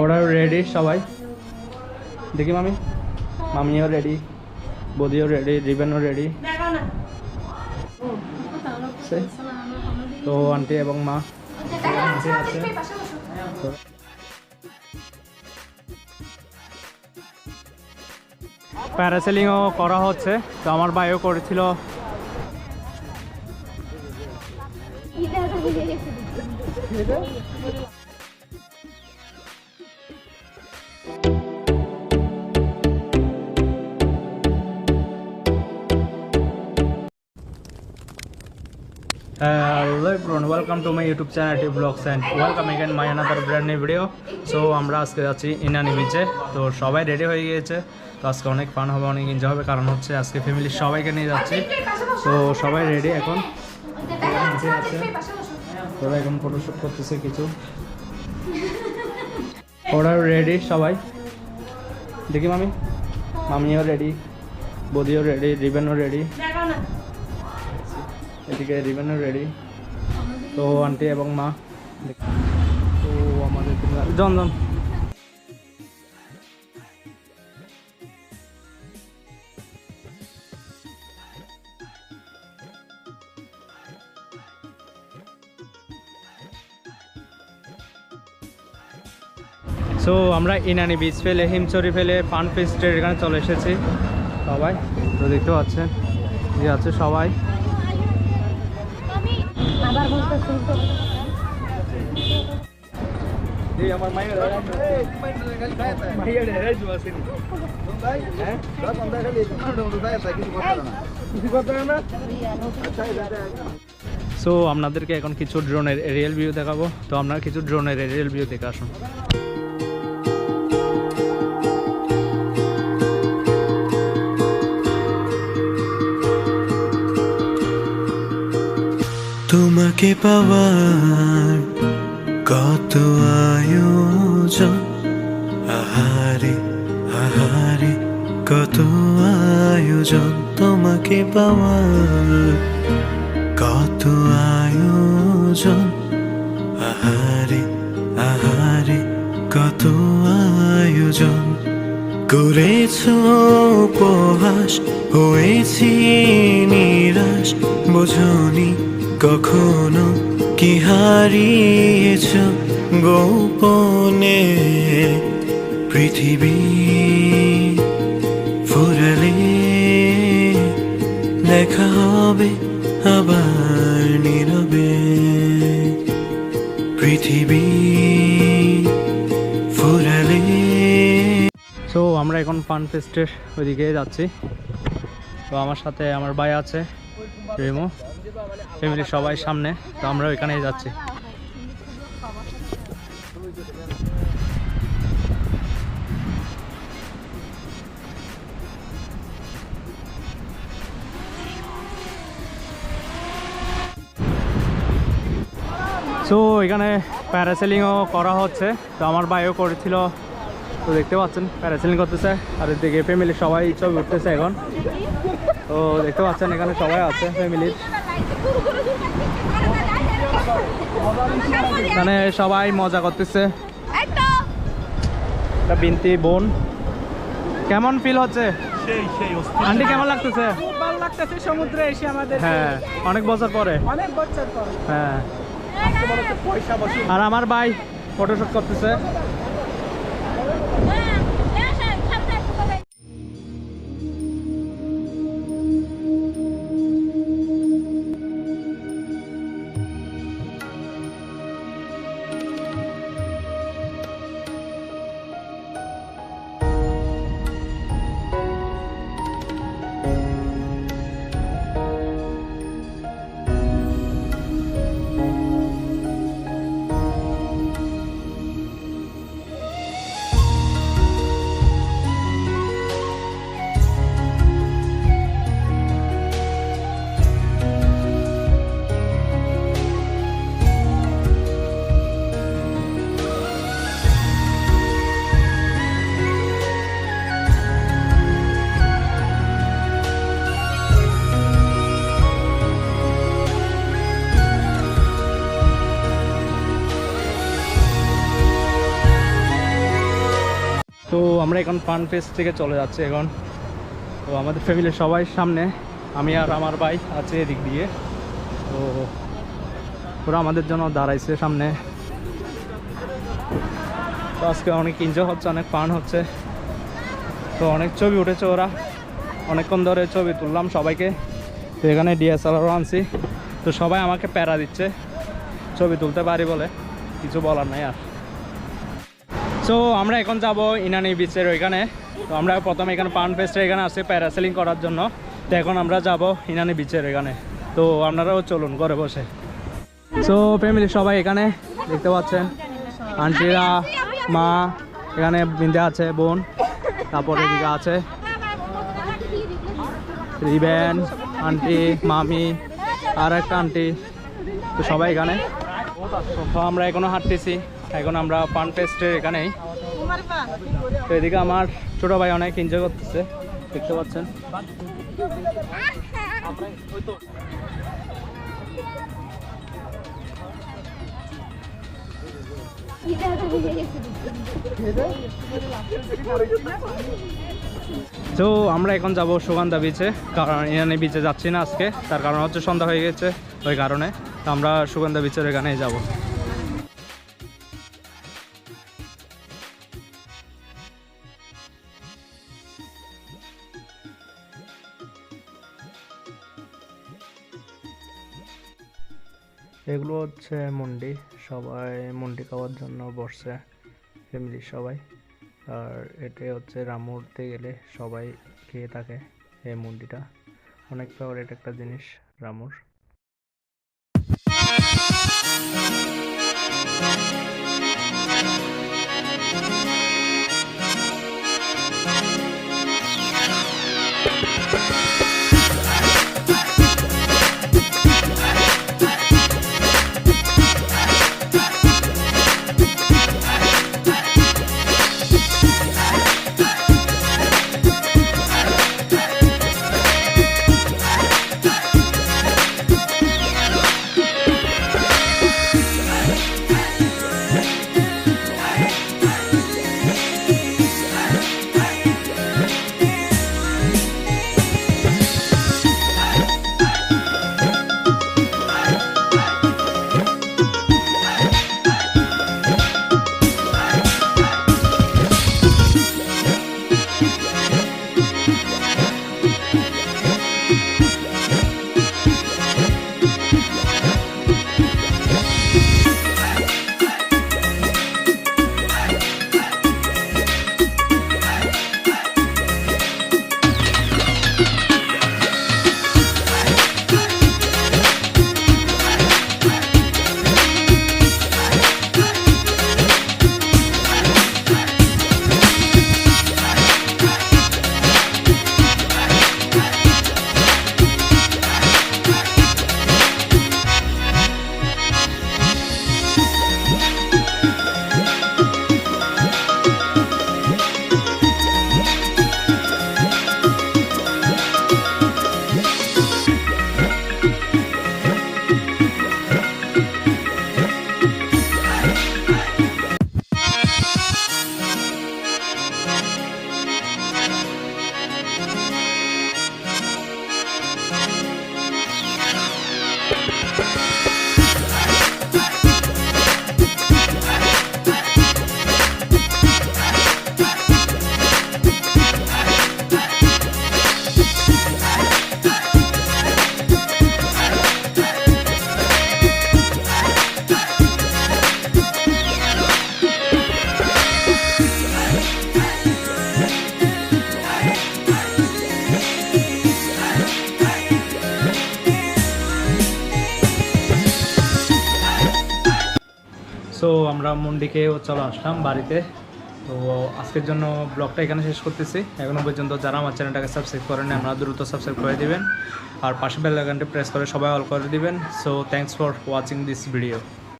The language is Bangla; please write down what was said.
ওরা রেডি সবাই, দেখি মামি, মামিও রেডি, বদিও রেডি, রিবেনও রেডি, তো আন্টি এবং মা আছে। প্যারাসেলিংও করা হচ্ছে, তো আমার ভাইও করেছিল। Hello everyone, welcome to my YouTube channel Vlogs and welcome again my another brand new video. So আমরা আজকে যাচ্ছি ইনানি বিচে, তো সবাই রেডি হয়ে গিয়েছে। তো আজকে অনেক ফান হবে, অনেক এনজয় হবে, কারণ হচ্ছে আজকে ফ্যামিলির সবাইকে নিয়ে যাচ্ছি। তো সবাই রেডি এখন, তোরা এখন ফটোশুট করতেছে কিছু। ওরা রেডি সবাই, দেখি মামি, মামিও রেডি, বদিও রেডি, রিবেনও রেডি, এদিকে রিবেনও রেডি, তো আন্টি এবং মা। তো আমাদের জনজন সো আমরা ইনানি বিচ ফেলে, হিমচরি ফেলে, ফান ফেস্টের এখানে চলে এসেছি সবাই। তো দেখতে পাচ্ছেন যে আছে সবাই। সো আপনাদেরকে এখন কিছু ড্রোনের এরিয়াল ভিউ দেখাবো, তো আপনারা কিছু ড্রোনের এরিয়াল ভিউ দেখে আসুন। তোমাকে পাওয়ার কত আয়োজন, আহারে আহারে কত আয়োজন, তোমাকে পাওয়ার কত আয়োজন, আহারে আহারে কত আয়োজন, করেছো উপহাস হয়েছি নিরাশ, বোঝনি কখনো কি হারিয়েছ গোপনে, পৃথিবী ফুরালে দেখা হবে আবার নীরবে, পৃথিবী ফুরালে। সো আমরা এখন ফান ফেস্টের ওইদিকে যাচ্ছি। তো আমার সাথে আমার ভাই আছে রেমো, ফ্যামিলির সবাই সামনে, তো আমরা ওইখানেই যাচ্ছি। সো এখানে প্যারাসেলিংও করা হচ্ছে, তো আমার ভাইও করেছিল, তো দেখতে পাচ্ছেন প্যারাসেলিং করতেছে, আর এদিকে ফ্যামিলির সবাই ছবি উঠতেছে এখন। তো দেখতে পাচ্ছেন এখানে সবাই আছে ফ্যামিলির, এখানে সবাই মজা করতেছে। একটা বিনতি বোন, কেমন ফিল হচ্ছে আন্টি, কেমন লাগতেছে? খুব ভালো লাগতেছে সমুদ্রে এসে আমাদের। হ্যাঁ, অনেক বছর পরে। অনেক বছর পরে। হ্যাঁ, আর আমার ভাই ফটোশুট করতেছে। তো আমরা এখন ফান ফেস্ট থেকে চলে যাচ্ছি এখন। তো আমাদের ফ্যামিলির সবাই সামনে, আমি আর আমার ভাই আছে এদিক দিয়ে। তো ওরা আমাদের জন্য দাঁড়াইছে সামনে। তো আজকে অনেক এনজয় হচ্ছে, অনেক ফান হচ্ছে। তো অনেক ছবি উঠেছে, ওরা অনেকক্ষণ ধরে ছবি তুললাম সবাইকে। তো এখানে ডিএসএলআরও আনছি। তো সবাই আমাকে প্যারা দিচ্ছে ছবি তুলতে পারি বলে, কিছু বলার নাই আর। সো আমরা এখন যাব ইনানি বিচের ওইখানে। তো আমরা প্রথমে এখানে পান ফেস্টের এখানে আসছি প্যারাসেলিং করার জন্য। তো এখন আমরা যাব ইনানি বিচের এখানে। তো আপনারাও চলুন ঘরে বসে। সো ফ্যামিলি সবাই এখানে দেখতে পাচ্ছেন, আন্টিরা, মা, এখানে বিন্দে আছে বোন, তারপরে এদিকে আছে রিবেন আন্টি, মামি আর একটা আন্টি। তো সবাই এখানে। তো আমরা এখনো হাঁটতেছি, এখন আমরা পান ফেস্টের এখানেই। তো এদিকে আমার ছোটো ভাই অনেক এনজয় করতেছে, দেখতে পাচ্ছেন। তো আমরা এখন যাব সুগন্ধা বিচে, কারণ এখানে বিচে যাচ্ছি না আজকে, তার কারণ হচ্ছে সন্ধ্যা হয়ে গেছে ওই কারণে। তো আমরা সুগন্ধা বিচের এখানেই যাব। এগুলো হচ্ছে মুন্ডি, সবাই মুন্ডি খাওয়ার জন্য বসছে ফ্যামিলির সবাই। আর এটাই হচ্ছে রামুরতে গেলে সবাই খেয়ে থাকে এই মুন্ডিটা, অনেক ফেভারিট একটা জিনিস রামুর। সো আমরা মুন্ডিকেও চলে আসলাম বাড়িতে। তো আজকের জন্য ব্লগটা এখানে শেষ করতেছি। এখনও পর্যন্ত যারা আমার চ্যানেলটাকে সাবস্ক্রাইব করেন আপনারা দ্রুত সাবস্ক্রাইব করে দিবেন, আর পাশে বেল আইকনটি প্রেস করে সবাই অল করে দিবেন। So thanks for watching this video.